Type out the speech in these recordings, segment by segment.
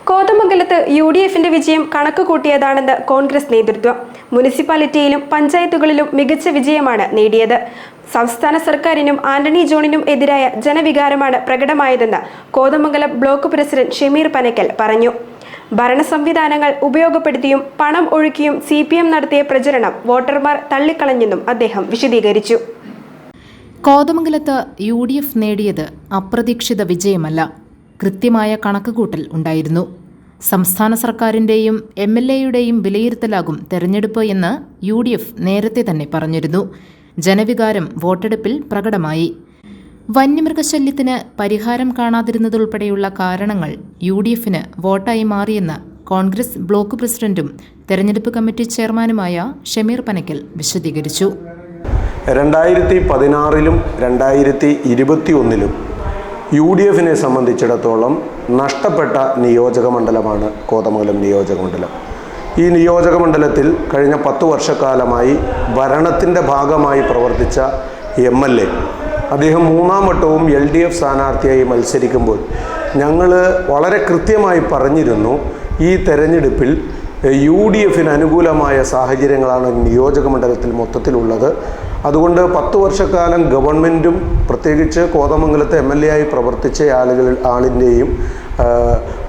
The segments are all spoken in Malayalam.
കോതമംഗലത്ത് UDFന്റെ വിജയം കണക്ക് കൂട്ടിയതാണെന്ന് കോൺഗ്രസ് നേതൃത്വം. മുനിസിപ്പാലിറ്റിയിലും പഞ്ചായത്തുകളിലും മികച്ച വിജയമാണ് നേടിയത്. സംസ്ഥാന സർക്കാരിനും ആന്റണി ജോണിനും എതിരായ ജനവികാരമാണ് പ്രകടമായതെന്ന് കോതമംഗലം ബ്ലോക്ക് പ്രസിഡന്റ് ഷമീർ പനക്കൽ പറഞ്ഞു. ഭരണ സംവിധാനങ്ങൾ ഉപയോഗപ്പെടുത്തിയും പണം ഒഴുക്കിയും CPM നടത്തിയ പ്രചരണം വോട്ടർമാർ തള്ളിക്കളഞ്ഞെന്നും അദ്ദേഹം വിശദീകരിച്ചു. കോതമംഗലത്ത് UDF നേടിയത് അപ്രതീക്ഷിത വിജയമല്ല, കൃത്യമായ കണക്കുകൂട്ടൽ ഉണ്ടായിരുന്നു. സംസ്ഥാന സർക്കാരിൻ്റെയും MLAയുടെയും വിലയിരുത്തലാകും തെരഞ്ഞെടുപ്പ് എന്ന് UDF നേരത്തെ തന്നെ പറഞ്ഞിരുന്നു. ജനവികാരം വോട്ടെടുപ്പിൽ പ്രകടമായി. വന്യമൃഗശല്യത്തിന് പരിഹാരം കാണാതിരുന്നതുൾപ്പെടെയുള്ള കാരണങ്ങൾ UDFന് വോട്ടായി മാറിയെന്ന് കോൺഗ്രസ് ബ്ലോക്ക് പ്രസിഡന്റും തെരഞ്ഞെടുപ്പ് കമ്മിറ്റി ചെയർമാനുമായ ഷമീർ പനക്കൽ വിശദീകരിച്ചു. 2016-ലും 2021-ലും UDFനെ സംബന്ധിച്ചിടത്തോളം നഷ്ടപ്പെട്ട നിയോജകമണ്ഡലമാണ് കോതമംഗലം നിയോജകമണ്ഡലം. ഈ നിയോജകമണ്ഡലത്തിൽ കഴിഞ്ഞ 10 വർഷക്കാലമായി ഭരണത്തിൻ്റെ ഭാഗമായി പ്രവർത്തിച്ച MLA അദ്ദേഹം 3ാം വട്ടവും LDF സ്ഥാനാർത്ഥിയായി മത്സരിക്കുമ്പോൾ ഞങ്ങൾ വളരെ കൃത്യമായി പറഞ്ഞിരുന്നു, ഈ തെരഞ്ഞെടുപ്പിൽ UDFന് അനുകൂലമായ സാഹചര്യങ്ങളാണ് നിയോജകമണ്ഡലത്തിൽ മൊത്തത്തിലുള്ളത്. അതുകൊണ്ട് 10 വർഷക്കാലം ഗവൺമെൻറ്റും പ്രത്യേകിച്ച് കോതമംഗലത്തെ MLA ആയി പ്രവർത്തിച്ച ആളിൻ്റെയും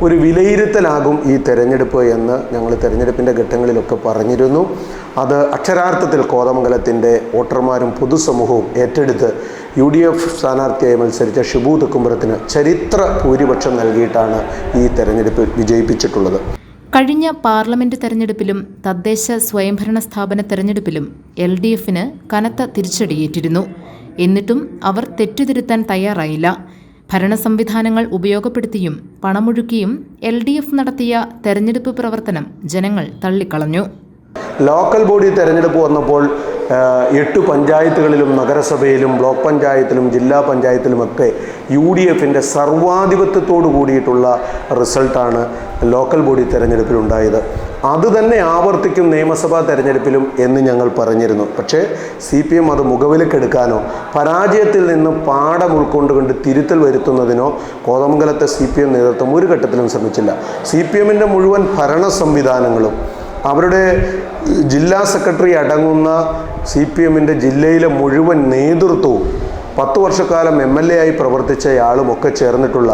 ഒരു വിലയിരുത്തലാകും ഈ തെരഞ്ഞെടുപ്പ് എന്ന് ഞങ്ങൾ തെരഞ്ഞെടുപ്പിൻ്റെ ഘട്ടങ്ങളിലൊക്കെ പറഞ്ഞിരുന്നു. അത് അക്ഷരാർത്ഥത്തിൽ കോതമംഗലത്തിൻ്റെ വോട്ടർമാരും പൊതുസമൂഹവും ഏറ്റെടുത്ത് UDF സ്ഥാനാർത്ഥിയായി മത്സരിച്ച ഷിബു തെക്കുംപുറത്തിന് ചരിത്ര ഭൂരിപക്ഷം നൽകിയിട്ടാണ് ഈ തെരഞ്ഞെടുപ്പ് വിജയിപ്പിച്ചിട്ടുള്ളത്. കഴിഞ്ഞ പാർലമെന്റ് തെരഞ്ഞെടുപ്പിലും തദ്ദേശ സ്വയംഭരണ സ്ഥാപന തെരഞ്ഞെടുപ്പിലും LDFന് കനത്ത തിരിച്ചടിയേറ്റിരുന്നു. എന്നിട്ടും അവർ തെറ്റുതിരുത്താൻ തയ്യാറായില്ല. ഭരണ സംവിധാനങ്ങൾ ഉപയോഗപ്പെടുത്തിയും പണമൊഴുക്കിയും LDF നടത്തിയ തെരഞ്ഞെടുപ്പ് പ്രവർത്തനം ജനങ്ങൾ തള്ളിക്കളഞ്ഞു. ലോക്കൽ ബോഡി തെരഞ്ഞെടുപ്പ് വന്നപ്പോൾ 8 പഞ്ചായത്തുകളിലും നഗരസഭയിലും ബ്ലോക്ക് പഞ്ചായത്തിലും ജില്ലാ പഞ്ചായത്തിലുമൊക്കെ UDFൻ്റെ സർവാധിപത്യത്തോടു കൂടിയിട്ടുള്ള റിസൾട്ടാണ് ലോക്കൽ ബോഡി തെരഞ്ഞെടുപ്പിലുണ്ടായത്. അതുതന്നെ ആവർത്തിക്കും നിയമസഭാ തെരഞ്ഞെടുപ്പിലും എന്ന് ഞങ്ങൾ പറഞ്ഞിരുന്നു. പക്ഷേ CPM അത് മുഖവിലക്കെടുക്കാനോ പരാജയത്തിൽ നിന്ന് പാഠം ഉൾക്കൊണ്ടുകൊണ്ട് തിരുത്തൽ വരുത്തുന്നതിനോ കോതമംഗലത്തെ CPM നേതൃത്വം ഒരു ഘട്ടത്തിലും ശ്രമിച്ചില്ല. CPMൻ്റെ മുഴുവൻ ഭരണ സംവിധാനങ്ങളും അവരുടെ ജില്ലാ സെക്രട്ടറി അടങ്ങുന്ന CPMൻ്റെ ജില്ലയിലെ മുഴുവൻ നേതൃത്വവും 10 വർഷക്കാലം MLA ആയി പ്രവർത്തിച്ചയാളും ഒക്കെ ചേർന്നിട്ടുള്ള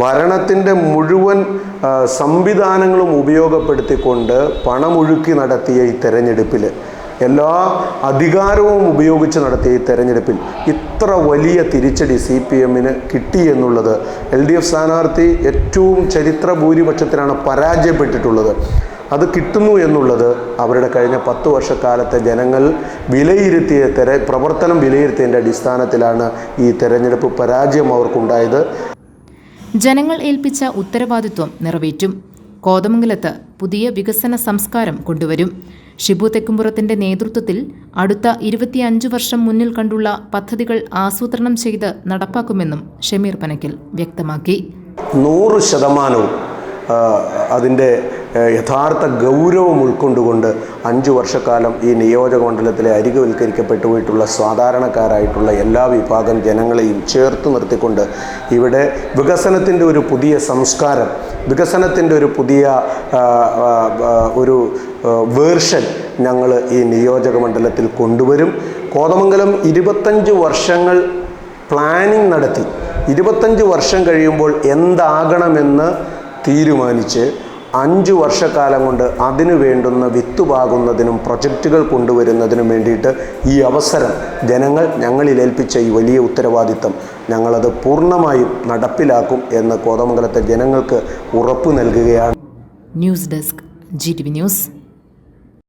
ഭരണത്തിൻ്റെ മുഴുവൻ സംവിധാനങ്ങളും ഉപയോഗപ്പെടുത്തിക്കൊണ്ട് പണമൊഴുക്കി നടത്തിയ ഈ തെരഞ്ഞെടുപ്പിൽ, എല്ലാ അധികാരവും ഉപയോഗിച്ച് നടത്തിയ ഈ തെരഞ്ഞെടുപ്പിൽ ഇത്ര വലിയ തിരിച്ചടി CPMന് കിട്ടി എന്നുള്ളത്, LDF സ്ഥാനാർത്ഥി ഏറ്റവും ചരിത്ര ഭൂരിപക്ഷത്തിലാണ് പരാജയപ്പെട്ടിട്ടുള്ളത്. അത് കിട്ടുന്നു എന്നുള്ളത് അവരുടെ കഴിഞ്ഞ 10 വർഷക്കാലത്തെ ജനങ്ങൾ വിലയിരുത്തിയ പ്രവർത്തനം വിലയിരുത്തിയതിൻ്റെ അടിസ്ഥാനത്തിലാണ് ഈ തെരഞ്ഞെടുപ്പ് പരാജയം അവർക്കുണ്ടായത്. ജനങ്ങൾ ഏൽപ്പിച്ച ഉത്തരവാദിത്വം നിറവേറ്റും. കോതമംഗലത്ത് പുതിയ വികസന സംസ്കാരം കൊണ്ടുവരും. ഷിബു തെക്കുംപുറത്തിൻ്റെ നേതൃത്വത്തിൽ അടുത്ത 25 വർഷം മുന്നിൽ കണ്ടുള്ള പദ്ധതികൾ ആസൂത്രണം ചെയ്ത് നടപ്പാക്കുമെന്നും ഷമീർ പനക്കൽ വ്യക്തമാക്കി. 100% അതിൻ്റെ യഥാർത്ഥ ഗൗരവം ഉൾക്കൊണ്ടുകൊണ്ട് 5 വർഷക്കാലം ഈ നിയോജകമണ്ഡലത്തിലെ അരികുവൽക്കരിക്കപ്പെട്ടു പോയിട്ടുള്ള സാധാരണക്കാരായിട്ടുള്ള എല്ലാ വിഭാഗം ജനങ്ങളെയും ചേർത്ത് നിർത്തിക്കൊണ്ട് ഇവിടെ വികസനത്തിൻ്റെ ഒരു പുതിയ സംസ്കാരം, വികസനത്തിൻ്റെ ഒരു പുതിയ ഒരു വേർഷൻ ഞങ്ങൾ ഈ നിയോജകമണ്ഡലത്തിൽ കൊണ്ടുവരും. കോതമംഗലം 25 വർഷങ്ങൾ പ്ലാനിംഗ് നടത്തി 25 വർഷം കഴിയുമ്പോൾ എന്താകണമെന്ന് തീരുമാനിച്ച് 5 വർഷക്കാലം കൊണ്ട് അതിനു വേണ്ടുന്ന വിത്തുപാകുന്നതിനും പ്രൊജക്റ്റുകൾ കൊണ്ടുവരുന്നതിനും വേണ്ടിയിട്ട് ഈ അവസരം ജനങ്ങൾ ഞങ്ങളിൽ ഏൽപ്പിച്ച ഈ വലിയ ഉത്തരവാദിത്തം ഞങ്ങളത് പൂർണ്ണമായും നടപ്പിലാക്കും എന്ന് കോതമംഗലത്തെ ജനങ്ങൾക്ക് ഉറപ്പു നൽകുകയാണ്. News desk GTV news.